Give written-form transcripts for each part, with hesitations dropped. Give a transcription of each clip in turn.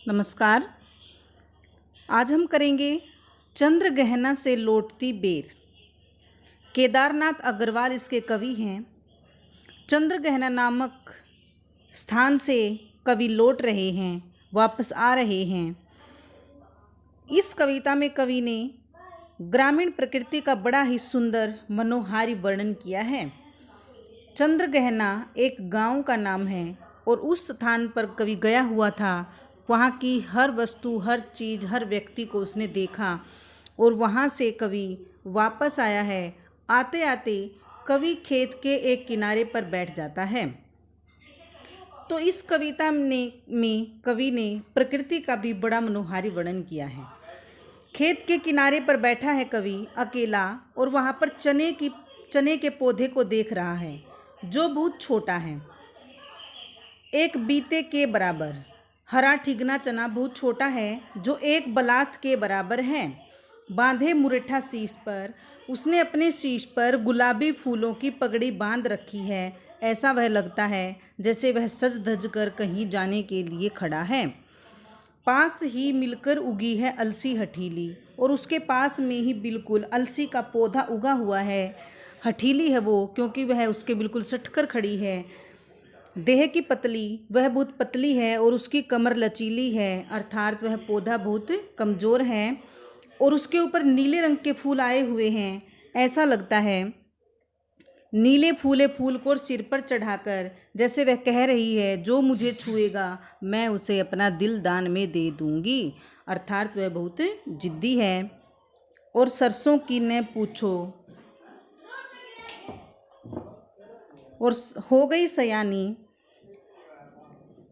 नमस्कार। आज हम करेंगे चंद्र गहना से लौटती बेर। केदारनाथ अग्रवाल इसके कवि हैं। चंद्र गहना नामक स्थान से कवि लौट रहे हैं, वापस आ रहे हैं। इस कविता में कवि ने ग्रामीण प्रकृति का बड़ा ही सुंदर मनोहारी वर्णन किया है। चंद्र गहना एक गांव का नाम है और उस स्थान पर कवि गया हुआ था। वहाँ की हर वस्तु, हर चीज़, हर व्यक्ति को उसने देखा और वहाँ से कवि वापस आया है। आते आते कवि खेत के एक किनारे पर बैठ जाता है। तो इस कविता में कवि ने प्रकृति का भी बड़ा मनोहारी वर्णन किया है। खेत के किनारे पर बैठा है कवि अकेला और वहाँ पर चने के पौधे को देख रहा है जो बहुत छोटा है, एक बीते के बराबर। हरा ठिगना चना बहुत छोटा है जो एक बलात के बराबर है। बांधे मुरेठा शीश पर, उसने अपने शीश पर गुलाबी फूलों की पगड़ी बांध रखी है। ऐसा वह लगता है जैसे वह सज धज कर कहीं जाने के लिए खड़ा है। पास ही मिलकर उगी है अलसी हठीली और उसके पास में ही बिल्कुल अलसी का पौधा उगा हुआ है। हठीली है वो क्योंकि वह उसके बिल्कुल सटकर खड़ी है। देह की पतली, वह बहुत पतली है और उसकी कमर लचीली है, अर्थात वह पौधा बहुत कमज़ोर है और उसके ऊपर नीले रंग के फूल आए हुए हैं। ऐसा लगता है नीले फूले फूल को सिर पर चढ़ाकर जैसे वह कह रही है, जो मुझे छुएगा मैं उसे अपना दिल दान में दे दूंगी। अर्थात वह बहुत जिद्दी है। और सरसों की न पूछो और हो गई सयानी,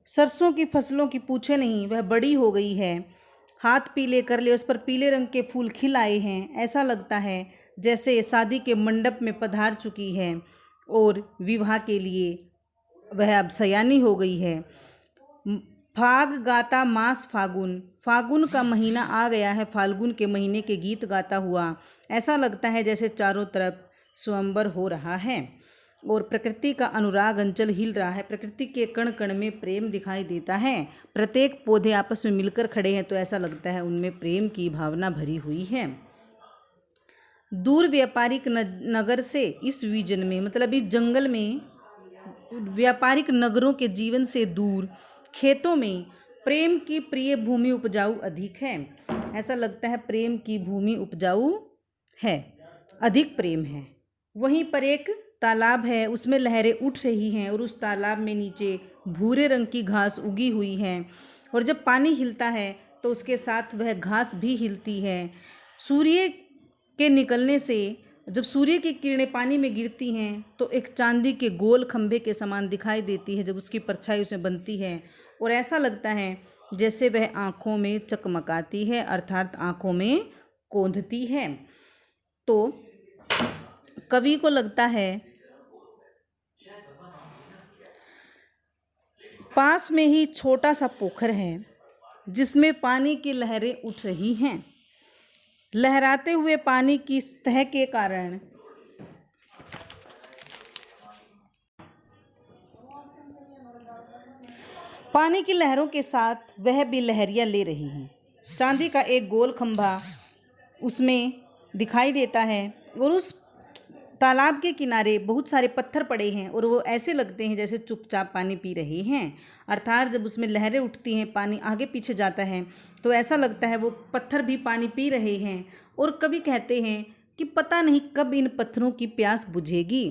सरसों की फसलों की पूछे नहीं, वह बड़ी हो गई है। हाथ पीले कर ले, उस पर पीले रंग के फूल खिल आए हैं। ऐसा लगता है जैसे शादी के मंडप में पधार चुकी है और विवाह के लिए वह अब सयानी हो गई है। फाग गाता मास फागुन, फागुन का महीना आ गया है। फाल्गुन के महीने के गीत गाता हुआ ऐसा लगता है जैसे चारों तरफ स्वयंवर हो रहा है और प्रकृति का अनुराग अंचल हिल रहा है। प्रकृति के कण कण में प्रेम दिखाई देता है। प्रत्येक पौधे आपस में मिलकर खड़े हैं तो ऐसा लगता है उनमें प्रेम की भावना भरी हुई है। दूर व्यापारिक नगर से इस विजन में, मतलब इस जंगल में, व्यापारिक नगरों के जीवन से दूर खेतों में प्रेम की प्रिय भूमि उपजाऊ अधिक है। ऐसा लगता है प्रेम की भूमि उपजाऊ है, अधिक प्रेम है। वहीं पर एक तालाब है, उसमें लहरें उठ रही हैं और उस तालाब में नीचे भूरे रंग की घास उगी हुई है और जब पानी हिलता है तो उसके साथ वह घास भी हिलती है। सूर्य के निकलने से जब सूर्य की किरणें पानी में गिरती हैं तो एक चांदी के गोल खंभे के समान दिखाई देती है जब उसकी परछाई उसमें बनती है और ऐसा लगता है जैसे वह आँखों में चकमकाती है, अर्थात आँखों में कौंधती है। तो कवि को लगता है पास में ही छोटा सा पोखर है जिसमें पानी की लहरें उठ रही हैं। लहराते हुए पानी की सतह के कारण पानी की लहरों के साथ वह भी लहरियां ले रही हैं। चांदी का एक गोल खंभा उसमें दिखाई देता है और उस तालाब के किनारे बहुत सारे पत्थर पड़े हैं और वो ऐसे लगते हैं जैसे चुपचाप पानी पी रहे हैं। अर्थात जब उसमें लहरें उठती हैं, पानी आगे पीछे जाता है तो ऐसा लगता है वो पत्थर भी पानी पी रहे हैं। और कवि कहते हैं कि पता नहीं कब इन पत्थरों की प्यास बुझेगी।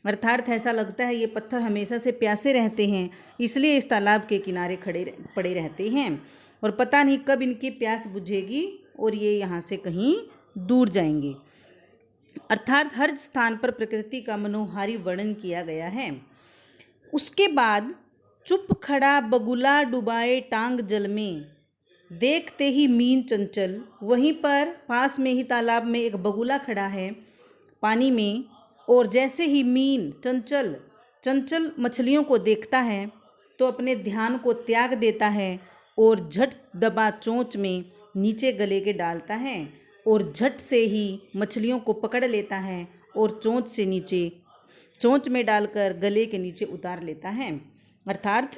अर्थात ऐसा लगता है ये पत्थर हमेशा से प्यासे रहते हैं, इसलिए इस तालाब के किनारे पड़े रहते हैं और पता नहीं कब इनकी प्यास बुझेगी और ये यहाँ से कहीं दूर जाएंगे। अर्थात हर स्थान पर प्रकृति का मनोहारी वर्णन किया गया है। उसके बाद चुप खड़ा बगुला डुबाए टांग जल में, देखते ही मीन चंचल। वहीं पर पास में ही तालाब में एक बगुला खड़ा है पानी में और जैसे ही मीन चंचल मछलियों को देखता है तो अपने ध्यान को त्याग देता है और झट दबा चोंच में नीचे गले के डालता है और झट से ही मछलियों को पकड़ लेता है और चोंच में डालकर गले के नीचे उतार लेता है। अर्थात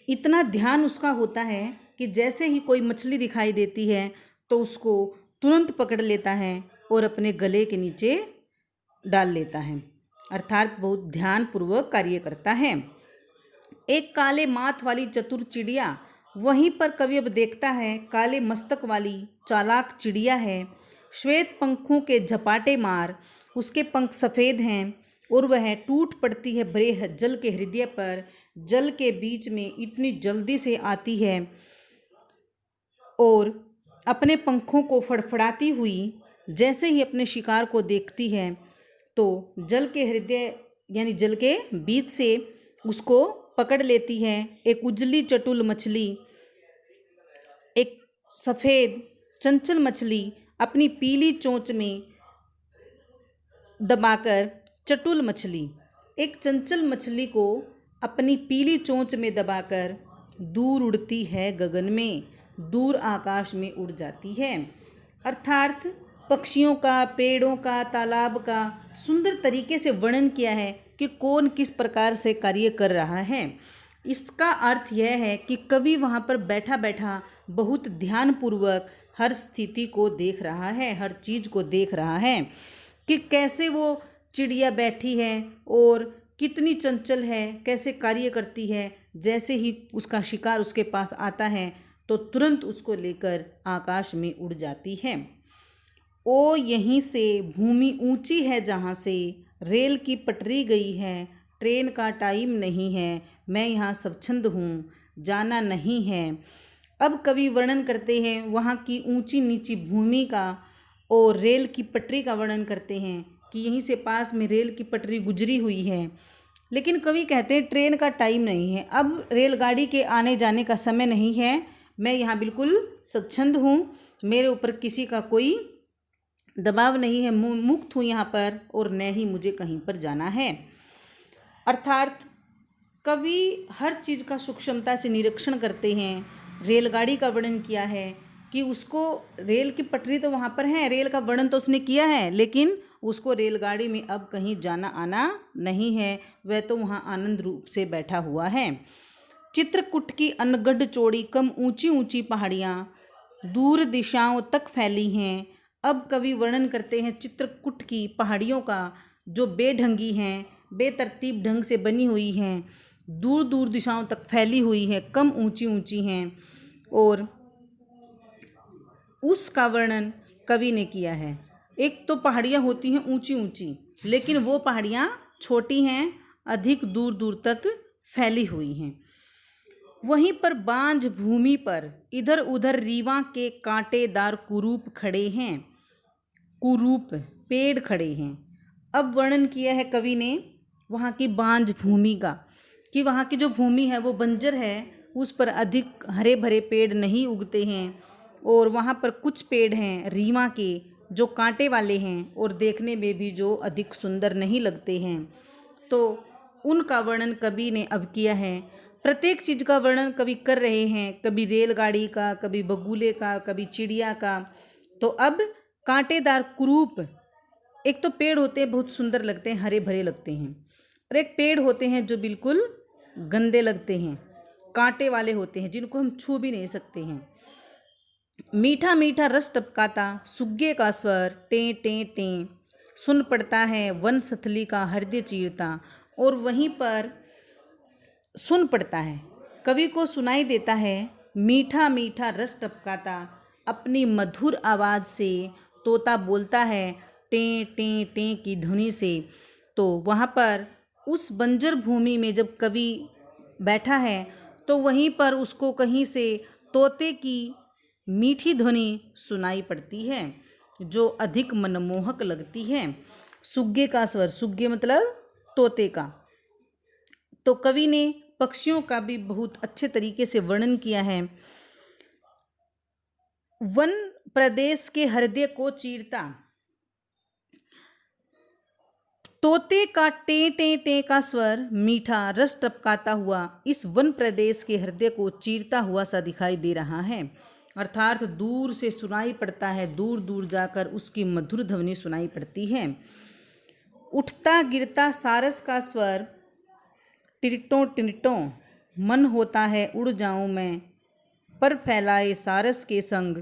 इतना ध्यान उसका होता है कि जैसे ही कोई मछली दिखाई देती है तो उसको तुरंत पकड़ लेता है और अपने गले के नीचे डाल लेता है, अर्थात बहुत ध्यानपूर्वक कार्य करता है। एक काले माथ वाली चतुर चिड़िया, वहीं पर कवि अब देखता है काले मस्तक वाली चालाक चिड़िया है, श्वेत पंखों के झपाटे मार, उसके पंख सफ़ेद हैं और वह टूट पड़ती है बड़े जल के हृदय पर, जल के बीच में इतनी जल्दी से आती है और अपने पंखों को फड़फड़ाती हुई जैसे ही अपने शिकार को देखती है तो जल के हृदय यानी जल के बीच से उसको पकड़ लेती है। एक उजली चटुल मछली, एक सफ़ेद चंचल मछली अपनी पीली चोंच में दबाकर, चटुल मछली एक चंचल मछली को अपनी पीली चोंच में दबाकर दूर उड़ती है, गगन में दूर आकाश में उड़ जाती है। अर्थात पक्षियों का, पेड़ों का, तालाब का सुंदर तरीके से वर्णन किया है कि कौन किस प्रकार से कार्य कर रहा है। इसका अर्थ यह है कि कवि वहाँ पर बैठा बैठा बहुत ध्यानपूर्वक हर स्थिति को देख रहा है, हर चीज़ को देख रहा है कि कैसे वो चिड़िया बैठी है और कितनी चंचल है, कैसे कार्य करती है। जैसे ही उसका शिकार उसके पास आता है तो तुरंत उसको लेकर आकाश में उड़ जाती है। ओ यहीं से भूमि ऊंची है जहाँ से रेल की पटरी गई है, ट्रेन का टाइम नहीं है, मैं यहाँ स्वच्छंद हूँ, जाना नहीं है। अब कवि वर्णन करते हैं वहाँ की ऊंची नीची भूमि का और रेल की पटरी का वर्णन करते हैं कि यहीं से पास में रेल की पटरी गुजरी हुई है। लेकिन कवि कहते हैं ट्रेन का टाइम नहीं है, अब रेलगाड़ी के आने जाने का समय नहीं है, मैं यहाँ बिल्कुल स्वच्छंद हूँ, मेरे ऊपर किसी का कोई दबाव नहीं है, मुक्त हूँ यहाँ पर और न ही मुझे कहीं पर जाना है। अर्थात कवि हर चीज़ का सूक्ष्मता से निरीक्षण करते हैं। रेलगाड़ी का वर्णन किया है कि उसको रेल की पटरी तो वहाँ पर है, रेल का वर्णन तो उसने किया है, लेकिन उसको रेलगाड़ी में अब कहीं जाना आना नहीं है, वह तो वहाँ आनंद रूप से बैठा हुआ है। चित्रकूट की अनगढ़ चौड़ी कम ऊंची ऊंची पहाड़ियाँ दूर दिशाओं तक फैली हैं। अब कवि वर्णन करते हैं चित्रकूट की पहाड़ियों का जो बेढंगी हैं, बेतरतीब ढंग से बनी हुई हैं, दूर दूर दिशाओं तक फैली हुई है, कम ऊंची ऊंची हैं, और उसका वर्णन कवि ने किया है। एक तो पहाड़ियाँ होती हैं ऊंची ऊंची, लेकिन वो पहाड़ियाँ छोटी हैं, अधिक दूर दूर तक फैली हुई हैं। वहीं पर बांझ भूमि पर इधर उधर रीवा के कांटेदार कुरूप खड़े हैं, कुरूप पेड़ खड़े हैं। अब वर्णन किया है कवि ने वहाँ की बांझ भूमि का कि वहाँ की जो भूमि है वो बंजर है, उस पर अधिक हरे भरे पेड़ नहीं उगते हैं और वहाँ पर कुछ पेड़ हैं रीवा के जो कांटे वाले हैं और देखने में भी जो अधिक सुंदर नहीं लगते हैं। तो उनका वर्णन कवि ने अब किया है। प्रत्येक चीज़ का वर्णन कवि कर रहे हैं, कभी रेलगाड़ी का, कभी बगुले का, कभी चिड़िया का। तो अब कांटेदार कुरूप, एक तो पेड़ होते हैं बहुत सुंदर लगते हैं, हरे भरे लगते हैं, और एक पेड़ होते हैं जो बिल्कुल गंदे लगते हैं, कांटे वाले होते हैं, जिनको हम छू भी नहीं सकते हैं। मीठा मीठा रस टपकाता सुग्गे का स्वर टें टें टें सुन पड़ता है वन सथली का हृदय चीरता, और वहीं पर सुन पड़ता है, कवि को सुनाई देता है मीठा मीठा रस टपकाता, अपनी मधुर आवाज़ से तोता बोलता है टें टें टें की ध्वनि से। तो वहाँ पर उस बंजर भूमि में जब कवि बैठा है तो वहीं पर उसको कहीं से तोते की मीठी ध्वनि सुनाई पड़ती है जो अधिक मनमोहक लगती है। सुग्गे का स्वर, सुग्गे मतलब तोते का। तो कवि ने पक्षियों का भी बहुत अच्छे तरीके से वर्णन किया है। वन प्रदेश के हृदय को चीरता, तोते का टें टें टें का स्वर मीठा रस टपकाता हुआ इस वन प्रदेश के हृदय को चीरता हुआ सा दिखाई दे रहा है। अर्थात दूर से सुनाई पड़ता है, दूर दूर जाकर उसकी मधुर ध्वनि सुनाई पड़ती है। उठता गिरता सारस का स्वर टिरटों टिरटों, मन होता है उड़ जाऊं मैं पर फैलाए सारस के संग।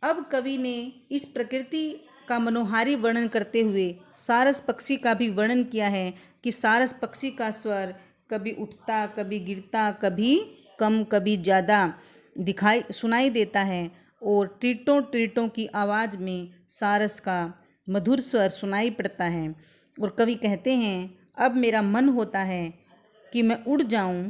अब कवि ने इस प्रकृति का मनोहारी वर्णन करते हुए सारस पक्षी का भी वर्णन किया है कि सारस पक्षी का स्वर कभी उठता, कभी गिरता, कभी कम, कभी ज़्यादा सुनाई देता है और टीटों टीटों की आवाज़ में सारस का मधुर स्वर सुनाई पड़ता है। और कवि कहते हैं, अब मेरा मन होता है कि मैं उड़ जाऊं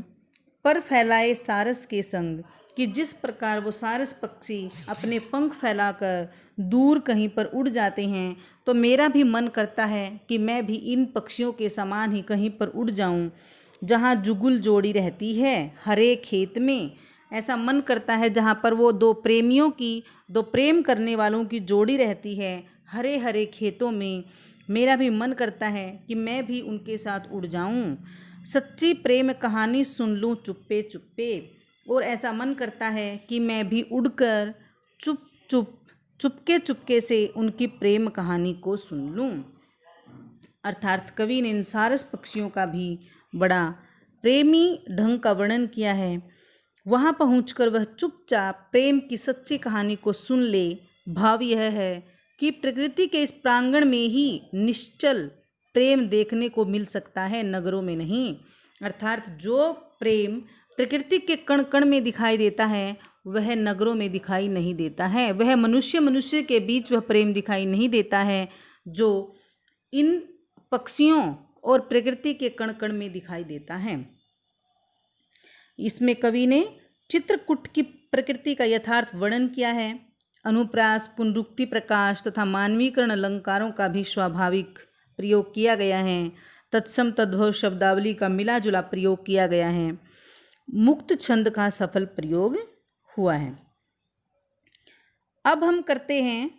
पर फैलाए सारस के संग, कि जिस प्रकार वो सारस पक्षी अपने पंख फैलाकर दूर कहीं पर उड़ जाते हैं, तो मेरा भी मन करता है कि मैं भी इन पक्षियों के समान ही कहीं पर उड़ जाऊं, जहां जुगुल जोड़ी रहती है हरे खेत में। ऐसा मन करता है जहां पर वो दो प्रेम करने वालों की जोड़ी रहती है हरे हरे खेतों में। मेरा भी मन करता है कि मैं भी उनके साथ उड़ जाऊं, सच्ची प्रेम कहानी सुन लूं चुप्पे चुप्पे। और ऐसा मन करता है कि मैं भी उड़कर चुपके चुपके से उनकी प्रेम कहानी को सुन लूं। अर्थात कवि ने इन सारस पक्षियों का भी बड़ा प्रेमी ढंग का वर्णन किया है। वहां पहुंचकर वह चुपचाप प्रेम की सच्ची कहानी को सुन ले। भाव यह है कि प्रकृति के इस प्रांगण में ही निश्चल प्रेम देखने को मिल सकता है, नगरों में नहीं। अर्थात जो प्रेम प्रकृति के कण कण में दिखाई देता है वह नगरों में दिखाई नहीं देता है। वह मनुष्य के बीच वह प्रेम दिखाई नहीं देता है जो इन पक्षियों और प्रकृति के कण कण में दिखाई देता है। इसमें कवि ने चित्रकूट की प्रकृति का यथार्थ वर्णन किया है। अनुप्रास, पुनरुक्ति, प्रकाश तथा मानवीकरण अलंकारों का भी स्वाभाविक प्रयोग किया गया है। तत्सम तद्भव शब्दावली का मिला जुला प्रयोग किया गया है। मुक्त छंद का सफल प्रयोग हुआ है। अब हम करते हैं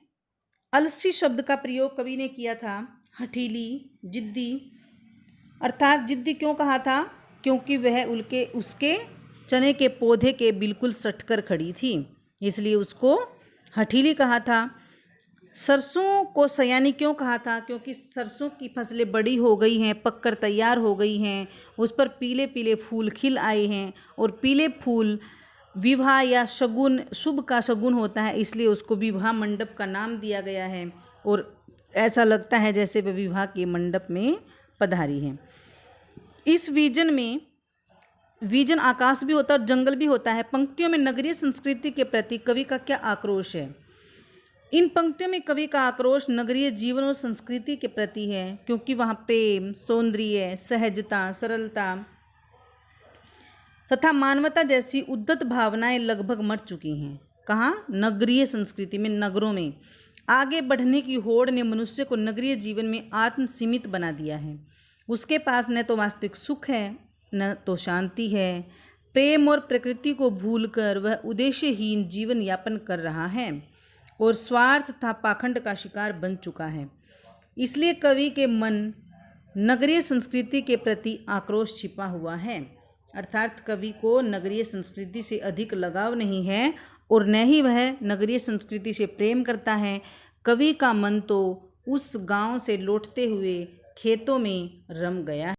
अलसी शब्द का प्रयोग कवि ने किया था। हठीली, जिद्दी। अर्थात जिद्दी क्यों कहा था? क्योंकि वह उसके चने के पौधे के बिल्कुल सटकर खड़ी थी, इसलिए उसको हठीली कहा था। सरसों को सयानी क्यों कहा था? क्योंकि सरसों की फसलें बड़ी हो गई हैं, पककर तैयार हो गई हैं, उस पर पीले पीले फूल खिल आए हैं और पीले फूल विवाह या शगुन, शुभ का शगुन होता है, इसलिए उसको विवाह मंडप का नाम दिया गया है और ऐसा लगता है जैसे वह विवाह के मंडप में पधारी है। इस विजन आकाश भी होता है और जंगल भी होता है। पंक्तियों में नगरीय संस्कृति के प्रति कवि का क्या आक्रोश है? इन पंक्तियों में कवि का आक्रोश नगरीय जीवन और संस्कृति के प्रति है, क्योंकि वहाँ प्रेम, सौंदर्य, सहजता, सरलता तथा मानवता जैसी उद्धत भावनाएं लगभग मर चुकी हैं। कहाँ? नगरीय संस्कृति में, नगरों में। आगे बढ़ने की होड़ ने मनुष्य को नगरीय जीवन में आत्म सीमित बना दिया है। उसके पास न तो वास्तविक सुख है न तो शांति है। प्रेम और प्रकृति को भूलकर वह उद्देश्यहीन जीवन यापन कर रहा है और स्वार्थ तथा पाखंड का शिकार बन चुका है। इसलिए कवि के मन नगरीय संस्कृति के प्रति आक्रोश छिपा हुआ है। अर्थात कवि को नगरीय संस्कृति से अधिक लगाव नहीं है और न ही वह नगरीय संस्कृति से प्रेम करता है। कवि का मन तो उस गांव से लौटते हुए खेतों में रम गया।